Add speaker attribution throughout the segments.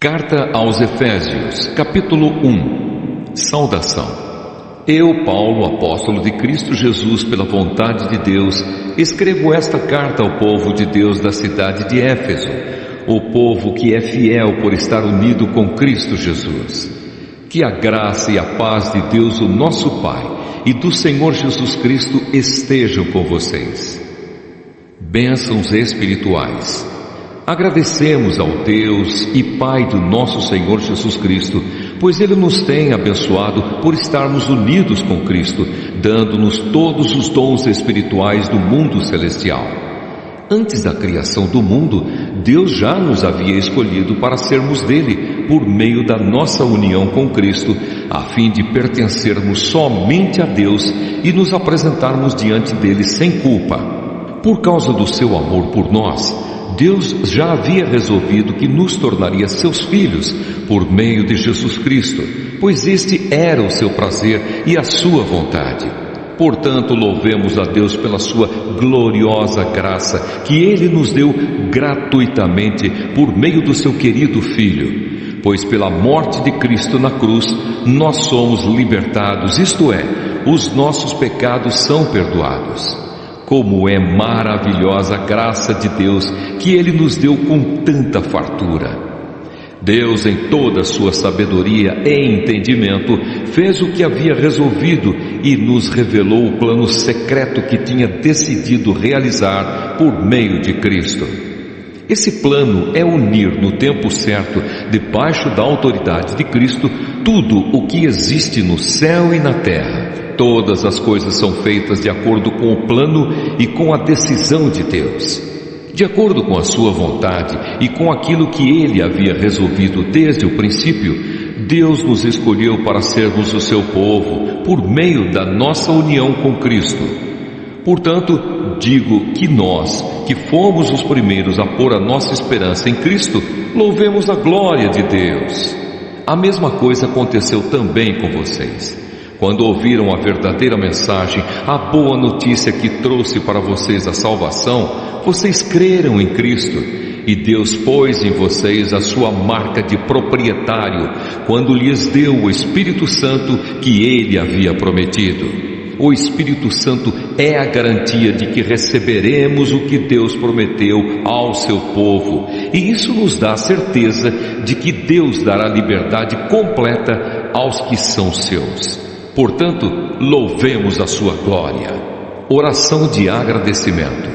Speaker 1: Carta aos Efésios, capítulo 1. Saudação. Eu, Paulo, apóstolo de Cristo Jesus, pela vontade de Deus, escrevo esta carta ao povo de Deus da cidade de Éfeso, o povo que é fiel por estar unido com Cristo Jesus. Que a graça e a paz de Deus, o nosso Pai, e do Senhor Jesus Cristo estejam com vocês. Bênçãos espirituais. Agradecemos ao Deus e Pai do nosso Senhor Jesus Cristo, pois Ele nos tem abençoado por estarmos unidos com Cristo, dando-nos todos os dons espirituais do mundo celestial. Antes da criação do mundo, Deus já nos havia escolhido para sermos dele, por meio da nossa união com Cristo, a fim de pertencermos somente a Deus e nos apresentarmos diante dele sem culpa. Por causa do seu amor por nós, Deus já havia resolvido que nos tornaria seus filhos por meio de Jesus Cristo, pois este era o seu prazer e a sua vontade. Portanto, louvemos a Deus pela sua gloriosa graça que Ele nos deu gratuitamente por meio do seu querido Filho. Pois pela morte de Cristo na cruz, nós somos libertados, isto é, os nossos pecados são perdoados. Como é maravilhosa a graça de Deus que Ele nos deu com tanta fartura. Deus, em toda a sua sabedoria e entendimento, fez o que havia resolvido e nos revelou o plano secreto que tinha decidido realizar por meio de Cristo. Esse plano é unir no tempo certo, debaixo da autoridade de Cristo, tudo o que existe no céu e na terra. Todas as coisas são feitas de acordo com o plano e com a decisão de Deus. De acordo com a sua vontade e com aquilo que Ele havia resolvido desde o princípio, Deus nos escolheu para sermos o seu povo por meio da nossa união com Cristo. Portanto, digo que nós, que fomos os primeiros a pôr a nossa esperança em Cristo, louvemos a glória de Deus. A mesma coisa aconteceu também com vocês. Quando ouviram a verdadeira mensagem, a boa notícia que trouxe para vocês a salvação, vocês creram em Cristo, e Deus pôs em vocês a sua marca de proprietário, quando lhes deu o Espírito Santo que Ele havia prometido. O Espírito Santo é a garantia de que receberemos o que Deus prometeu ao seu povo, e isso nos dá a certeza de que Deus dará liberdade completa aos que são seus. Portanto, louvemos a sua glória. Oração de agradecimento.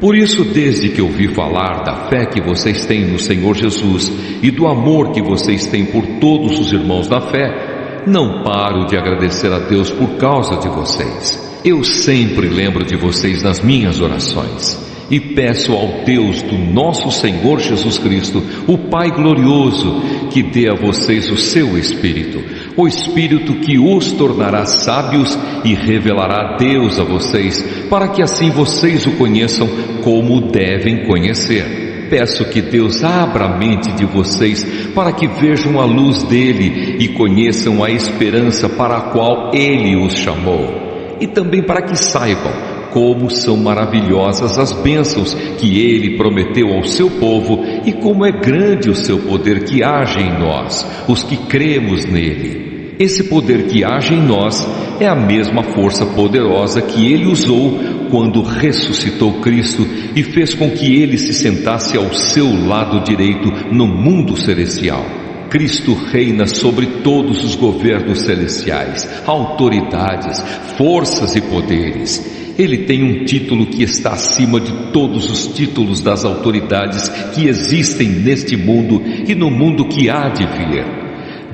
Speaker 1: Por isso, desde que ouvi falar da fé que vocês têm no Senhor Jesus e do amor que vocês têm por todos os irmãos da fé, não paro de agradecer a Deus por causa de vocês. Eu sempre lembro de vocês nas minhas orações e peço ao Deus do nosso Senhor Jesus Cristo, o Pai glorioso, que dê a vocês o seu Espírito, o Espírito que os tornará sábios e revelará Deus a vocês, para que assim vocês o conheçam como devem conhecer. Peço que Deus abra a mente de vocês para que vejam a luz dele e conheçam a esperança para a qual ele os chamou, e também para que saibam como são maravilhosas as bênçãos que Ele prometeu ao seu povo e como é grande o seu poder que age em nós, os que cremos nele. Esse poder que age em nós é a mesma força poderosa que Ele usou quando ressuscitou Cristo e fez com que Ele se sentasse ao seu lado direito no mundo celestial. Cristo reina sobre todos os governos celestiais, autoridades, forças e poderes. Ele tem um título que está acima de todos os títulos das autoridades que existem neste mundo e no mundo que há de vir.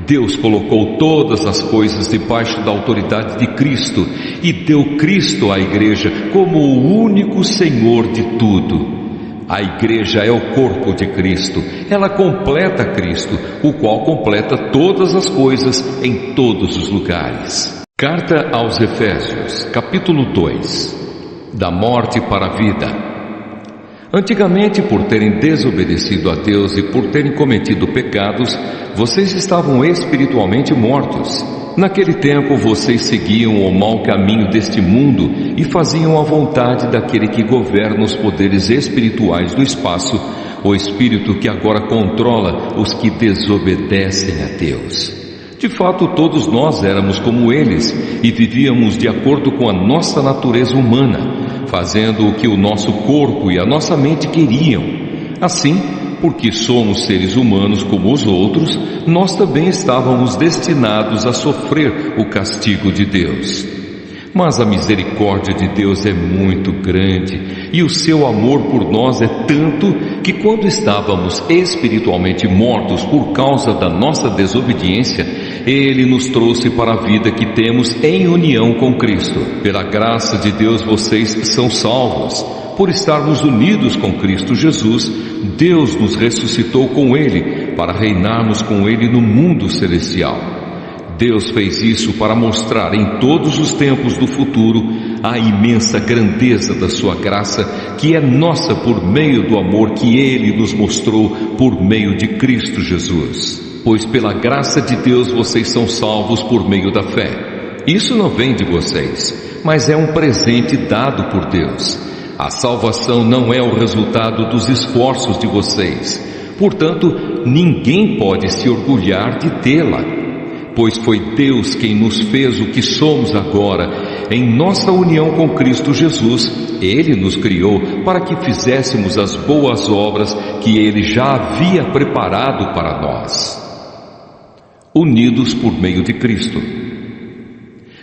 Speaker 1: Deus colocou todas as coisas debaixo da autoridade de Cristo e deu Cristo à igreja como o único Senhor de tudo. A igreja é o corpo de Cristo, ela completa Cristo, o qual completa todas as coisas em todos os lugares. Carta aos Efésios, capítulo 2. Da morte para a vida. Antigamente, por terem desobedecido a Deus e por terem cometido pecados, vocês estavam espiritualmente mortos. Naquele tempo vocês seguiam o mau caminho deste mundo e faziam a vontade daquele que governa os poderes espirituais do espaço, o espírito que agora controla os que desobedecem a Deus. De fato, todos nós éramos como eles e vivíamos de acordo com a nossa natureza humana, fazendo o que o nosso corpo e a nossa mente queriam. Assim, porque somos seres humanos como os outros, nós também estávamos destinados a sofrer o castigo de Deus. Mas a misericórdia de Deus é muito grande e o seu amor por nós é tanto que quando estávamos espiritualmente mortos por causa da nossa desobediência, Ele nos trouxe para a vida que temos em união com Cristo. Pela graça de Deus vocês são salvos. Por estarmos unidos com Cristo Jesus, Deus nos ressuscitou com Ele para reinarmos com Ele no mundo celestial. Deus fez isso para mostrar em todos os tempos do futuro a imensa grandeza da sua graça, que é nossa por meio do amor que Ele nos mostrou por meio de Cristo Jesus. Pois pela graça de Deus vocês são salvos por meio da fé. Isso não vem de vocês, mas é um presente dado por Deus. A salvação não é o resultado dos esforços de vocês. Portanto, ninguém pode se orgulhar de tê-la. Pois foi Deus quem nos fez o que somos agora. Em nossa união com Cristo Jesus, Ele nos criou para que fizéssemos as boas obras que Ele já havia preparado para nós. Unidos por meio de Cristo.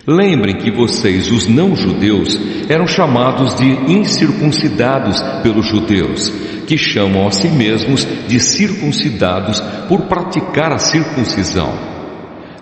Speaker 1: Lembrem que vocês, os não-judeus, eram chamados de incircuncidados pelos judeus, que chamam a si mesmos de circuncidados por praticar a circuncisão.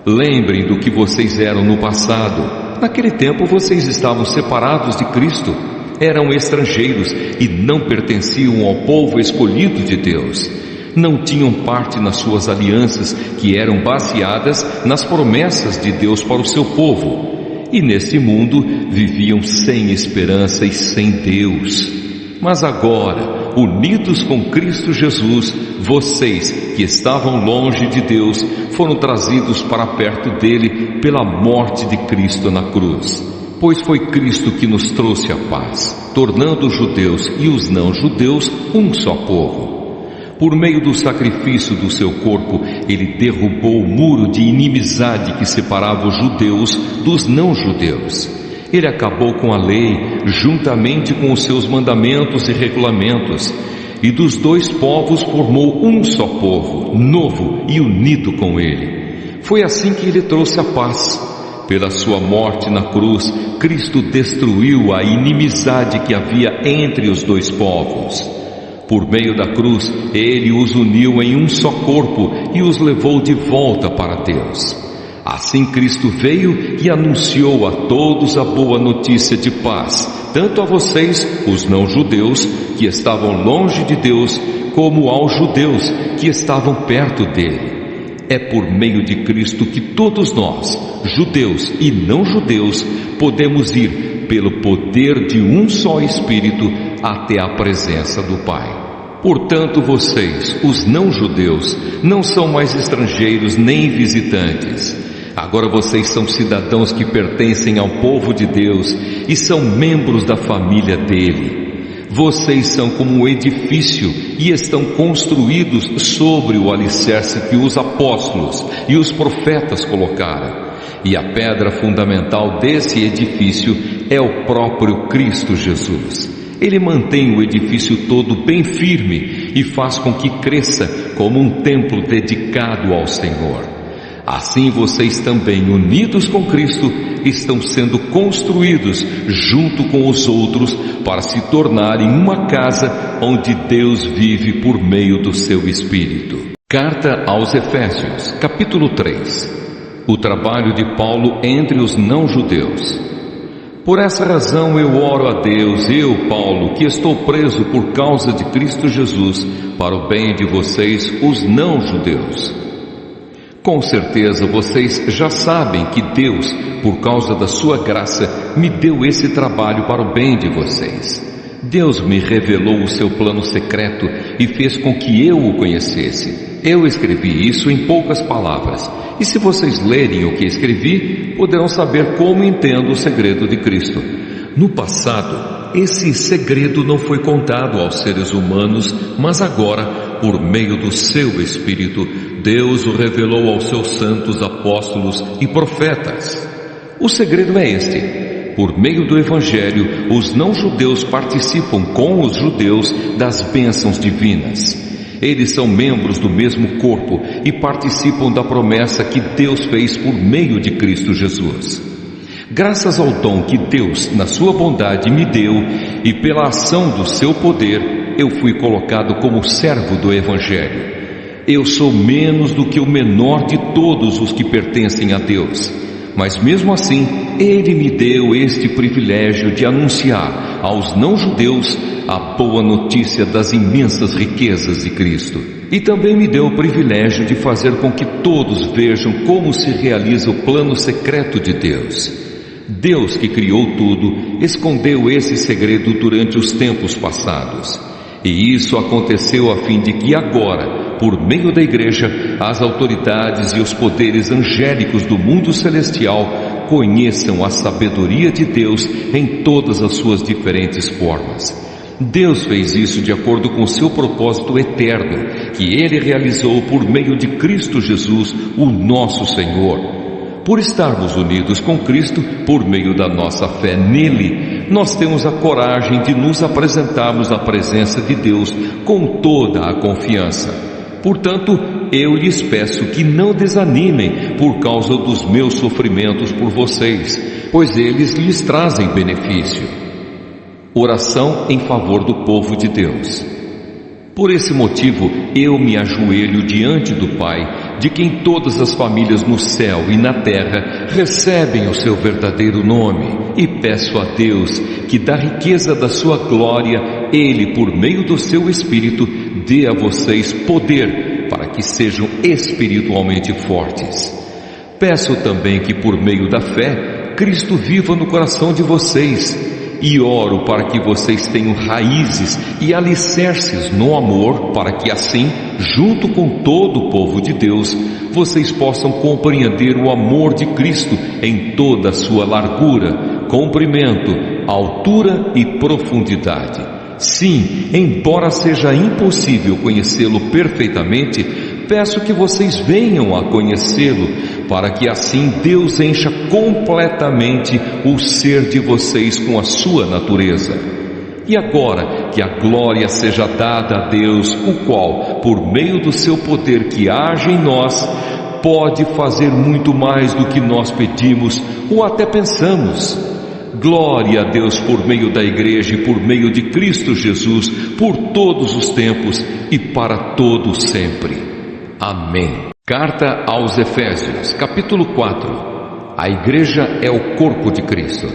Speaker 1: Lembrem do que vocês eram no passado. Naquele tempo vocês estavam separados de Cristo, eram estrangeiros e não pertenciam ao povo escolhido de Deus. Não tinham parte nas suas alianças, que eram baseadas nas promessas de Deus para o seu povo. E nesse mundo viviam sem esperança e sem Deus. Mas agora, unidos com Cristo Jesus, vocês que estavam longe de Deus foram trazidos para perto dele pela morte de Cristo na cruz. Pois foi Cristo que nos trouxe a paz, tornando os judeus e os não-judeus um só povo. Por meio do sacrifício do seu corpo, ele derrubou o muro de inimizade que separava os judeus dos não-judeus. Ele acabou com a lei, juntamente com os seus mandamentos e regulamentos, e dos dois povos formou um só povo, novo e unido com ele. Foi assim que ele trouxe a paz. Pela sua morte na cruz, Cristo destruiu a inimizade que havia entre os dois povos. Por meio da cruz, ele os uniu em um só corpo e os levou de volta para Deus. Assim Cristo veio e anunciou a todos a boa notícia de paz, tanto a vocês, os não-judeus, que estavam longe de Deus, como aos judeus, que estavam perto dele. É por meio de Cristo que todos nós, judeus e não-judeus, podemos ir, pelo poder de um só Espírito, até a presença do Pai. Portanto, vocês, os não-judeus, não são mais estrangeiros nem visitantes. Agora vocês são cidadãos que pertencem ao povo de Deus e são membros da família dele. Vocês são como um edifício e estão construídos sobre o alicerce que os apóstolos e os profetas colocaram. E a pedra fundamental desse edifício é o próprio Cristo Jesus. Ele mantém o edifício todo bem firme e faz com que cresça como um templo dedicado ao Senhor. Assim vocês também, unidos com Cristo, estão sendo construídos junto com os outros para se tornarem uma casa onde Deus vive por meio do seu Espírito. Carta aos Efésios, capítulo 3. O trabalho de Paulo entre os não-judeus. Por essa razão eu oro a Deus, eu, Paulo, que estou preso por causa de Cristo Jesus, para o bem de vocês, os não-judeus. Com certeza vocês já sabem que Deus, por causa da sua graça, me deu esse trabalho para o bem de vocês. Deus me revelou o seu plano secreto e fez com que eu o conhecesse. Eu escrevi isso em poucas palavras, e se vocês lerem o que escrevi, poderão saber como entendo o segredo de Cristo. No passado, esse segredo não foi contado aos seres humanos, mas agora, por meio do seu Espírito, Deus o revelou aos seus santos apóstolos e profetas. O segredo é este: por meio do Evangelho, os não-judeus participam com os judeus das bênçãos divinas. Eles são membros do mesmo corpo e participam da promessa que Deus fez por meio de Cristo Jesus. Graças ao dom que Deus, na sua bondade, me deu e pela ação do seu poder, eu fui colocado como servo do Evangelho. Eu sou menos do que o menor de todos os que pertencem a Deus. Mas mesmo assim, Ele me deu este privilégio de anunciar aos não-judeus a boa notícia das imensas riquezas de Cristo. E também me deu o privilégio de fazer com que todos vejam como se realiza o plano secreto de Deus. Deus, que criou tudo, escondeu esse segredo durante os tempos passados. E isso aconteceu a fim de que agora, por meio da Igreja, as autoridades e os poderes angélicos do mundo celestial conheçam a sabedoria de Deus em todas as suas diferentes formas. Deus fez isso de acordo com seu propósito eterno, que Ele realizou por meio de Cristo Jesus, o nosso Senhor. Por estarmos unidos com Cristo, por meio da nossa fé nele, nós temos a coragem de nos apresentarmos à presença de Deus com toda a confiança. Portanto, eu lhes peço que não desanimem por causa dos meus sofrimentos por vocês, pois eles lhes trazem benefício. Oração em favor do povo de Deus. Por esse motivo, eu me ajoelho diante do Pai, de quem todas as famílias no céu e na terra recebem o seu verdadeiro nome, e peço a Deus que da riqueza da sua glória, Ele, por meio do seu Espírito, dê a vocês poder para que sejam espiritualmente fortes. Peço também que por meio da fé, Cristo viva no coração de vocês, e oro para que vocês tenham raízes e alicerces no amor, para que assim, junto com todo o povo de Deus, vocês possam compreender o amor de Cristo em toda a sua largura, comprimento, altura e profundidade. Sim, embora seja impossível conhecê-lo perfeitamente, peço que vocês venham a conhecê-lo, para que assim Deus encha completamente o ser de vocês com a sua natureza. E agora que a glória seja dada a Deus, o qual, por meio do seu poder que age em nós, pode fazer muito mais do que nós pedimos ou até pensamos. Glória a Deus por meio da Igreja e por meio de Cristo Jesus, por todos os tempos e para todo sempre. Amém. Carta aos Efésios, capítulo 4. A Igreja é o corpo de Cristo.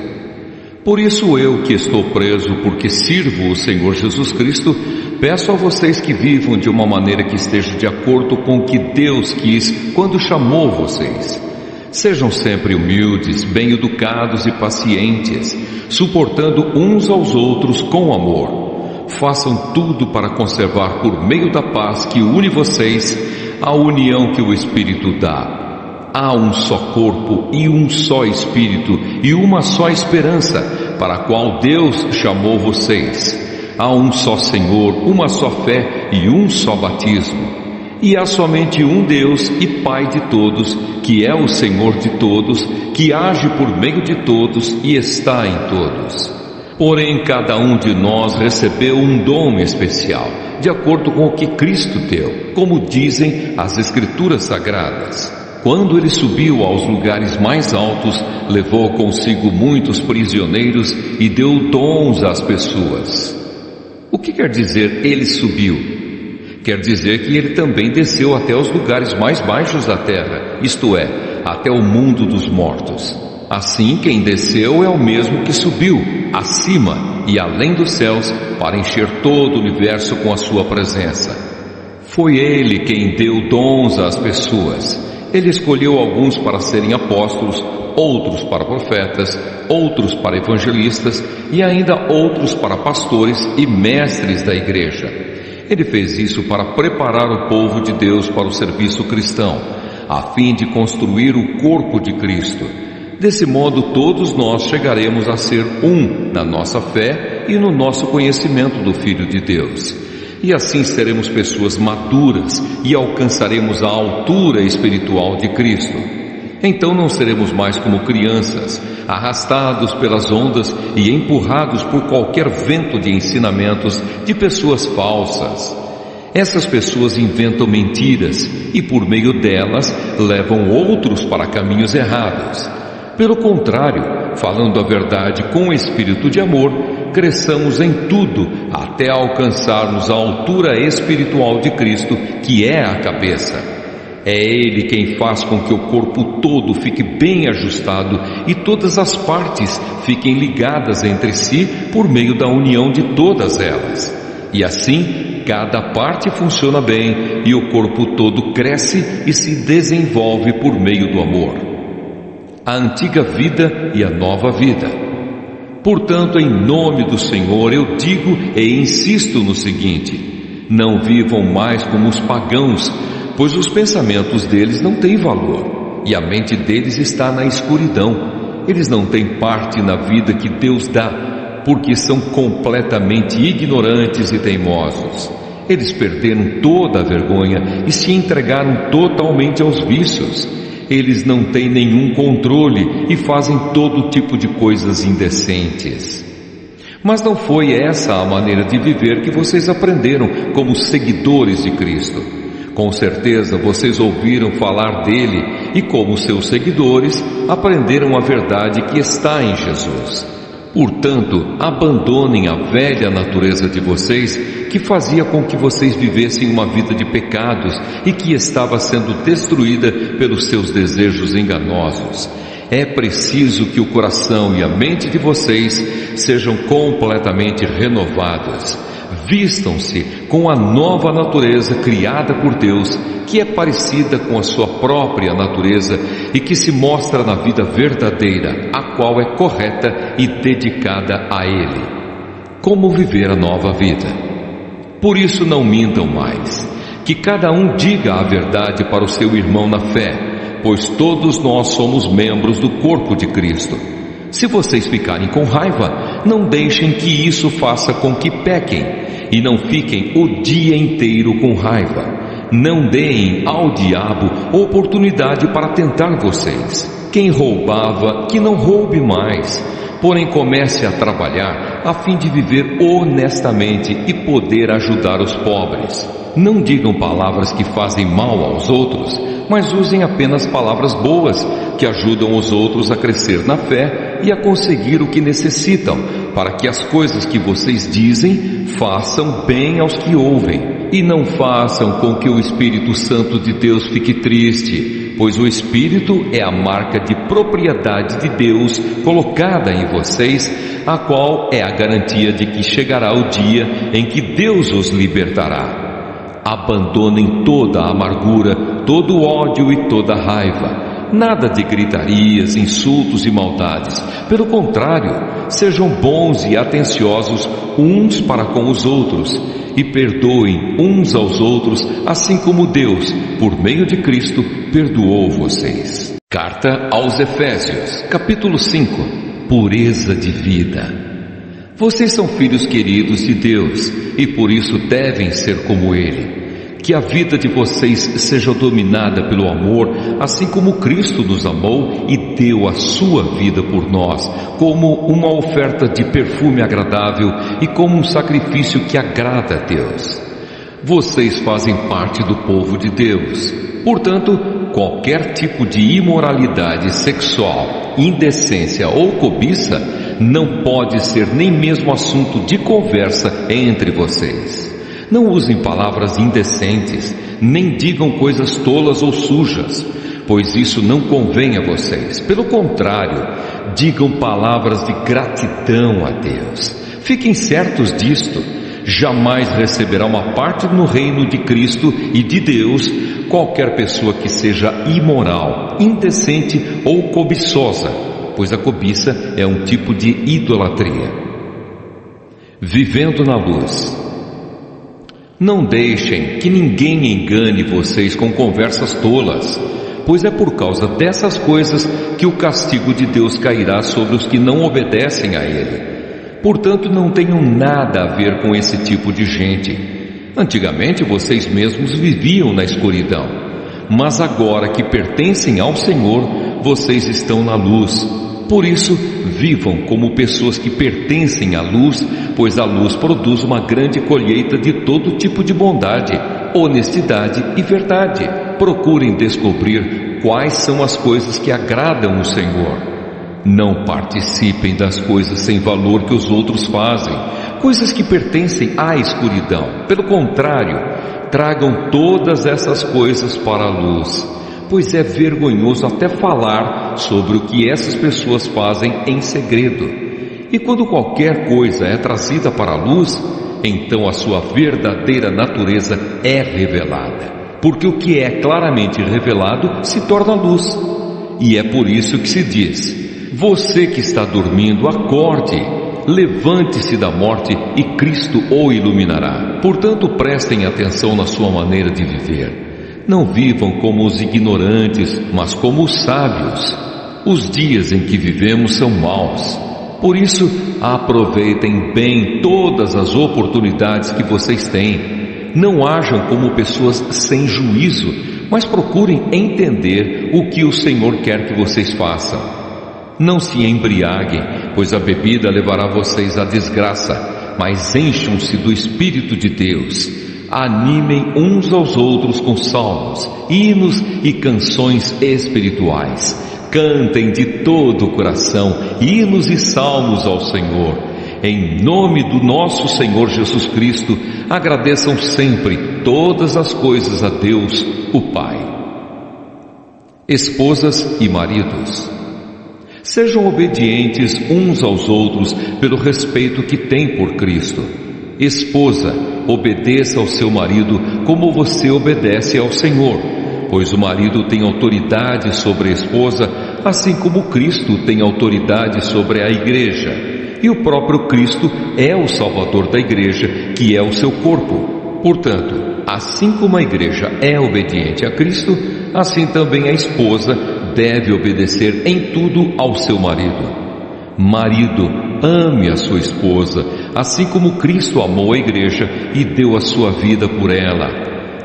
Speaker 1: Por isso eu, que estou preso porque sirvo o Senhor Jesus Cristo, peço a vocês que vivam de uma maneira que esteja de acordo com o que Deus quis quando chamou vocês. Sejam sempre humildes, bem-educados e pacientes, suportando uns aos outros com amor. Façam tudo para conservar por meio da paz que une vocês a união que o Espírito dá. Há um só corpo e um só Espírito e uma só esperança para a qual Deus chamou vocês. Há um só Senhor, uma só fé e um só batismo. E há somente um Deus e Pai de todos, que é o Senhor de todos, que age por meio de todos e está em todos. Porém, cada um de nós recebeu um dom especial, de acordo com o que Cristo deu, como dizem as Escrituras Sagradas. Quando ele subiu aos lugares mais altos, levou consigo muitos prisioneiros e deu dons às pessoas. O que quer dizer ele subiu? Quer dizer que ele também desceu até os lugares mais baixos da terra, isto é, até o mundo dos mortos. Assim, quem desceu é o mesmo que subiu, acima e além dos céus, para encher todo o universo com a sua presença. Foi ele quem deu dons às pessoas. Ele escolheu alguns para serem apóstolos, outros para profetas, outros para evangelistas e ainda outros para pastores e mestres da igreja. Ele fez isso para preparar o povo de Deus para o serviço cristão, a fim de construir o corpo de Cristo. Desse modo, todos nós chegaremos a ser um na nossa fé fé e no nosso conhecimento do Filho de Deus. E assim seremos pessoas maduras e alcançaremos a altura espiritual de Cristo. Então não seremos mais como crianças, arrastados pelas ondas e empurrados por qualquer vento de ensinamentos de pessoas falsas. Essas pessoas inventam mentiras e por meio delas levam outros para caminhos errados. Pelo contrário, falando a verdade com espírito de amor, cresçamos em tudo até alcançarmos a altura espiritual de Cristo, que é a cabeça. É Ele quem faz com que o corpo todo fique bem ajustado e todas as partes fiquem ligadas entre si por meio da união de todas elas. E assim, cada parte funciona bem e o corpo todo cresce e se desenvolve por meio do amor. A antiga vida e a nova vida. Portanto, em nome do Senhor, eu digo e insisto no seguinte: não vivam mais como os pagãos, pois os pensamentos deles não têm valor, e a mente deles está na escuridão. Eles não têm parte na vida que Deus dá, porque são completamente ignorantes e teimosos. Eles perderam toda a vergonha e se entregaram totalmente aos vícios. Eles não têm nenhum controle e fazem todo tipo de coisas indecentes. Mas não foi essa a maneira de viver que vocês aprenderam como seguidores de Cristo. Com certeza vocês ouviram falar dele e, como seus seguidores, aprenderam a verdade que está em Jesus. Portanto, abandonem a velha natureza de vocês, que fazia com que vocês vivessem uma vida de pecados e que estava sendo destruída pelos seus desejos enganosos. É preciso que o coração e a mente de vocês sejam completamente renovados. Vistam-se com a nova natureza criada por Deus, que é parecida com a sua própria natureza e que se mostra na vida verdadeira, a qual é correta e dedicada a Ele. Como viver a nova vida? Por isso não mintam mais, que cada um diga a verdade para o seu irmão na fé, pois todos nós somos membros do corpo de Cristo. Se vocês ficarem com raiva, não deixem que isso faça com que pequem, e não fiquem o dia inteiro com raiva. Não deem ao diabo oportunidade para tentar vocês. Quem roubava, que não roube mais. Porém, comece a trabalhar a fim de viver honestamente e poder ajudar os pobres. Não digam palavras que fazem mal aos outros, mas usem apenas palavras boas que ajudam os outros a crescer na fé e a conseguir o que necessitam, para que as coisas que vocês dizem façam bem aos que ouvem. E não façam com que o Espírito Santo de Deus fique triste, pois o Espírito é a marca de propriedade de Deus colocada em vocês, a qual é a garantia de que chegará o dia em que Deus os libertará. Abandonem toda a amargura, todo o ódio e toda a raiva. Nada de gritarias, insultos e maldades. Pelo contrário, sejam bons e atenciosos uns para com os outros e perdoem uns aos outros, assim como Deus, por meio de Cristo, perdoou vocês. Carta aos Efésios, capítulo 5. Pureza de vida. Vocês são filhos queridos de Deus e por isso devem ser como Ele. Que a vida de vocês seja dominada pelo amor, assim como Cristo nos amou e deu a sua vida por nós, como uma oferta de perfume agradável e como um sacrifício que agrada a Deus. Vocês fazem parte do povo de Deus. Portanto, qualquer tipo de imoralidade sexual, indecência ou cobiça não pode ser nem mesmo assunto de conversa entre vocês. Não usem palavras indecentes, nem digam coisas tolas ou sujas, pois isso não convém a vocês. Pelo contrário, digam palavras de gratidão a Deus. Fiquem certos disto. Jamais receberá uma parte no reino de Cristo e de Deus qualquer pessoa que seja imoral, indecente ou cobiçosa, pois a cobiça é um tipo de idolatria. Vivendo na luz. Não deixem que ninguém engane vocês com conversas tolas, pois é por causa dessas coisas que o castigo de Deus cairá sobre os que não obedecem a Ele. Portanto, não tenham nada a ver com esse tipo de gente. Antigamente vocês mesmos viviam na escuridão, mas agora que pertencem ao Senhor, vocês estão na luz. Por isso, vivam como pessoas que pertencem à luz, pois a luz produz uma grande colheita de todo tipo de bondade, honestidade e verdade. Procurem descobrir quais são as coisas que agradam o Senhor. Não participem das coisas sem valor que os outros fazem, coisas que pertencem à escuridão. Pelo contrário, tragam todas essas coisas para a luz, pois é vergonhoso até falar sobre o que essas pessoas fazem em segredo. E quando qualquer coisa é trazida para a luz, então a sua verdadeira natureza é revelada, porque o que é claramente revelado se torna luz. E é por isso que se diz: você que está dormindo, acorde, levante-se da morte e Cristo o iluminará. Portanto, prestem atenção na sua maneira de viver. Não vivam como os ignorantes, mas como os sábios. Os dias em que vivemos são maus. Por isso, aproveitem bem todas as oportunidades que vocês têm. Não hajam como pessoas sem juízo, mas procurem entender o que o Senhor quer que vocês façam. Não se embriaguem, pois a bebida levará vocês à desgraça, mas encham-se do Espírito de Deus. Animem uns aos outros com salmos, hinos e canções espirituais. Cantem de todo o coração hinos e salmos ao Senhor. Em nome do nosso Senhor Jesus Cristo, agradeçam sempre todas as coisas a Deus, o Pai. Esposas e maridos, sejam obedientes uns aos outros pelo respeito que têm por Cristo. Esposa, obedeça ao seu marido como você obedece ao Senhor, pois o marido tem autoridade sobre a esposa, assim como Cristo tem autoridade sobre a igreja. E o próprio Cristo é o Salvador da igreja, que é o seu corpo. Portanto, assim como a igreja é obediente a Cristo, assim também a esposa deve obedecer em tudo ao seu marido. Marido, ame a sua esposa, assim como Cristo amou a igreja e deu a sua vida por ela.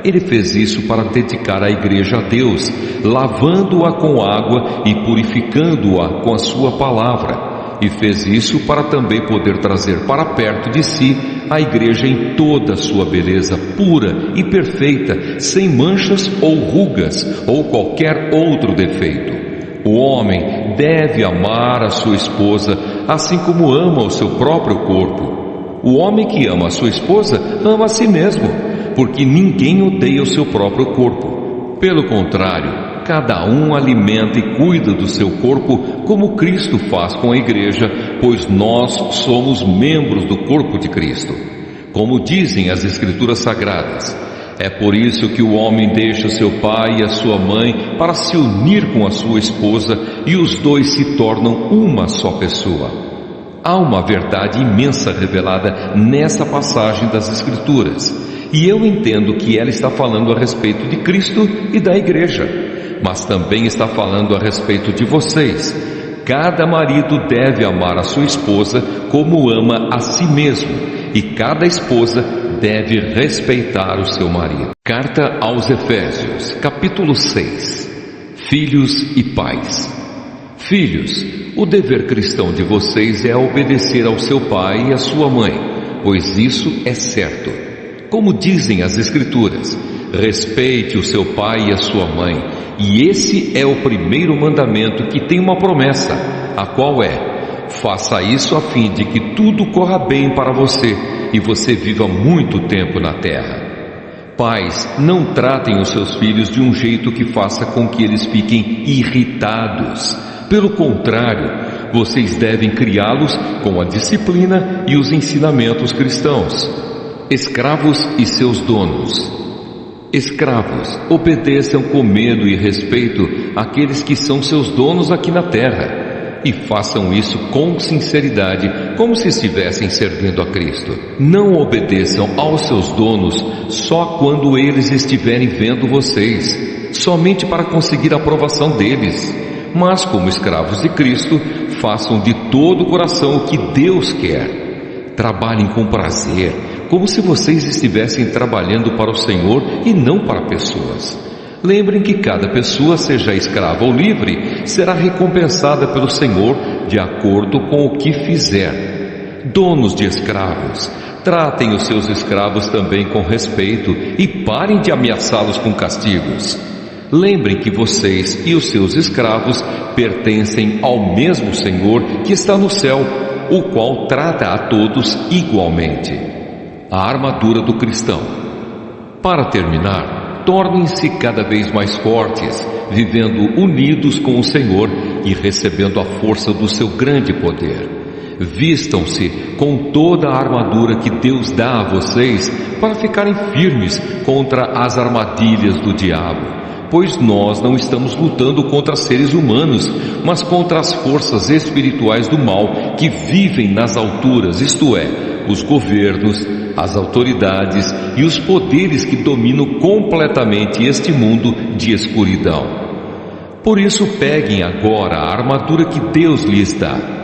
Speaker 1: Ele fez isso para dedicar a igreja a Deus, lavando-a com água e purificando-a com a sua palavra. E fez isso para também poder trazer para perto de si a igreja em toda a sua beleza pura e perfeita, sem manchas ou rugas ou qualquer outro defeito. O homem deve amar a sua esposa assim como ama o seu próprio corpo. O homem que ama a sua esposa ama a si mesmo, porque ninguém odeia o seu próprio corpo. Pelo contrário, cada um alimenta e cuida do seu corpo como Cristo faz com a igreja, pois nós somos membros do corpo de Cristo. Como dizem as Escrituras Sagradas, é por isso que o homem deixa seu pai e a sua mãe para se unir com a sua esposa e os dois se tornam uma só pessoa. Há uma verdade imensa revelada nessa passagem das Escrituras, e eu entendo que ela está falando a respeito de Cristo e da igreja, mas também está falando a respeito de vocês. Cada marido deve amar a sua esposa como ama a si mesmo, e cada esposa deve respeitar o seu marido. Carta aos Efésios, capítulo 6. Filhos e pais. Filhos, o dever cristão de vocês é obedecer ao seu pai e à sua mãe, pois isso é certo. Como dizem as Escrituras, respeite o seu pai e a sua mãe, e esse é o primeiro mandamento que tem uma promessa, a qual é: faça isso a fim de que tudo corra bem para você e você viva muito tempo na terra. Pais, não tratem os seus filhos de um jeito que faça com que eles fiquem irritados. Pelo contrário, vocês devem criá-los com a disciplina e os ensinamentos cristãos. Escravos e seus donos. Escravos, obedeçam com medo e respeito àqueles que são seus donos aqui na terra, e façam isso com sinceridade, como se estivessem servindo a Cristo. Não obedeçam aos seus donos só quando eles estiverem vendo vocês, somente para conseguir a aprovação deles, mas como escravos de Cristo, façam de todo o coração o que Deus quer. Trabalhem com prazer, como se vocês estivessem trabalhando para o Senhor e não para pessoas. Lembrem que cada pessoa, seja escrava ou livre, será recompensada pelo Senhor de acordo com o que fizer. Donos de escravos, tratem os seus escravos também com respeito e parem de ameaçá-los com castigos. Lembrem que vocês e os seus escravos pertencem ao mesmo Senhor que está no céu, o qual trata a todos igualmente. A armadura do cristão. Para terminar, tornem-se cada vez mais fortes, vivendo unidos com o Senhor e recebendo a força do seu grande poder. Vistam-se com toda a armadura que Deus dá a vocês para ficarem firmes contra as armadilhas do diabo. Pois nós não estamos lutando contra seres humanos, mas contra as forças espirituais do mal que vivem nas alturas, isto é, os governos, as autoridades e os poderes que dominam completamente este mundo de escuridão. Por isso peguem agora a armadura que Deus lhes dá.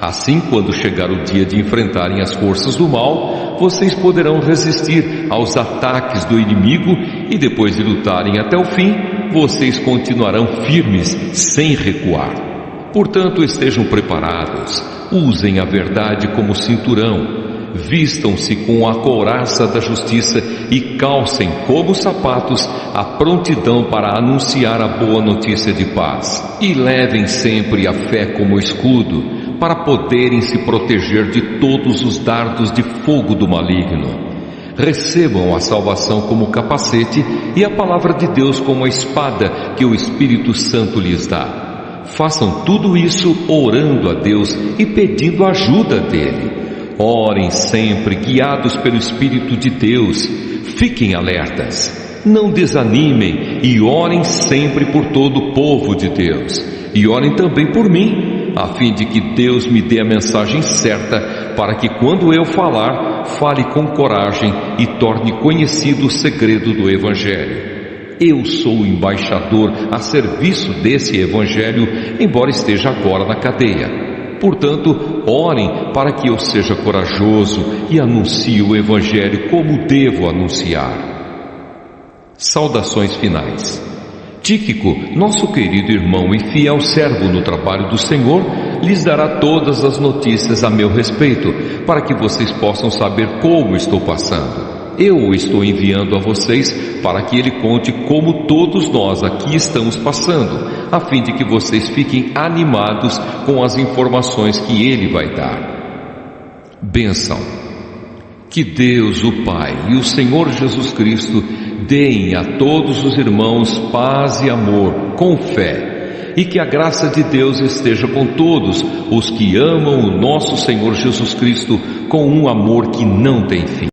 Speaker 1: Assim, quando chegar o dia de enfrentarem as forças do mal, vocês poderão resistir aos ataques do inimigo e depois de lutarem até o fim, vocês continuarão firmes sem recuar. Portanto, estejam preparados, usem a verdade como cinturão, vistam-se com a couraça da justiça e calcem como sapatos a prontidão para anunciar a boa notícia de paz. E levem sempre a fé como escudo, para poderem se proteger de todos os dardos de fogo do maligno. Recebam a salvação como capacete e a palavra de Deus como a espada que o Espírito Santo lhes dá. Façam tudo isso orando a Deus e pedindo a ajuda dele. Orem sempre guiados pelo Espírito de Deus. Fiquem alertas. Não desanimem e orem sempre por todo o povo de Deus. E orem também por mim, a fim de que Deus me dê a mensagem certa, para que quando eu falar, fale com coragem e torne conhecido o segredo do Evangelho. Eu sou o embaixador a serviço desse Evangelho, embora esteja agora na cadeia. Portanto, orem para que eu seja corajoso e anuncie o Evangelho como devo anunciar. Saudações finais. Tíquico, nosso querido irmão e fiel servo no trabalho do Senhor, lhes dará todas as notícias a meu respeito, para que vocês possam saber como estou passando. Eu o estou enviando a vocês para que ele conte como todos nós aqui estamos passando, a fim de que vocês fiquem animados com as informações que ele vai dar. Bênção. Que Deus, o Pai e o Senhor Jesus Cristo deem a todos os irmãos paz e amor com fé, e que a graça de Deus esteja com todos os que amam o nosso Senhor Jesus Cristo com um amor que não tem fim.